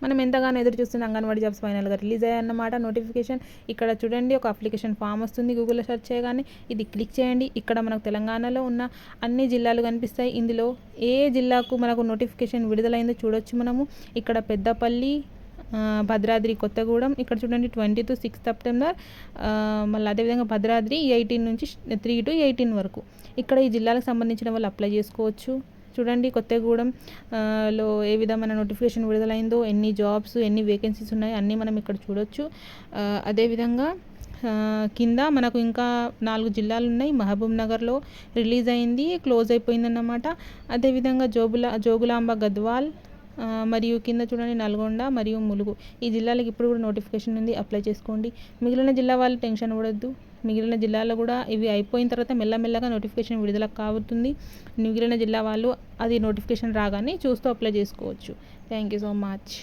మనం ఎంతగానో ఎదురు చూస్తున్న అంగన్వాడీ జాబ్స్ ఫైనల్గా రిలీజ్ అయ్యాయన్నమాట నోటిఫికేషన్. ఇక్కడ చూడండి ఒక అప్లికేషన్ ఫామ్ వస్తుంది, గూగుల్లో సెర్చ్ చేయగానే ఇది క్లిక్ చేయండి. ఇక్కడ మనకు తెలంగాణలో ఉన్న అన్ని జిల్లాలు కనిపిస్తాయి. ఇందులో ఏ జిల్లాకు మనకు నోటిఫికేషన్ విడుదలైందో చూడొచ్చు మనము. ఇక్కడ పెద్దపల్లి, భద్రాద్రి కొత్తగూడెం, ఇక్కడ చూడండి 20 to 6 సెప్టెంబర్, మళ్ళీ అదేవిధంగా భద్రాద్రి 18 నుంచి 3 to 18 వరకు. ఇక్కడ ఈ జిల్లాలకు సంబంధించిన వాళ్ళు అప్లై చేసుకోవచ్చు. చూడండి కొత్తగూడెం లో ఏ విధమైన నోటిఫికేషన్ విడుదలైందో, ఎన్ని జాబ్స్, ఎన్ని వేకెన్సీస్ ఉన్నాయో అన్నీ మనం ఇక్కడ చూడొచ్చు. అదేవిధంగా కింద మనకు ఇంకా 4 జిల్లాలు ఉన్నాయి. మహబూబ్ నగర్లో రిలీజ్ అయింది, క్లోజ్ అయిపోయిందన్నమాట. అదేవిధంగా జోగులాంబ, గద్వాల్, మరియు కింద చూడండి నల్గొండ మరియు ములుగు. ఈ జిల్లాలకు ఇప్పుడు కూడా నోటిఫికేషన్ ఉంది, అప్లై చేసుకోండి. మిగిలిన జిల్లా వాళ్ళు టెన్షన్ పడొద్దు. మిగిలిన జిల్లాలో కూడా ఇవి అయిపోయిన తర్వాత మెల్లమెల్లగా నోటిఫికేషన్ విడుదల కాబోతుంది. మిగిలిన జిల్లా వాళ్ళు అది నోటిఫికేషన్ రాగానే చూస్తూ అప్లై చేసుకోవచ్చు. Thank you so much.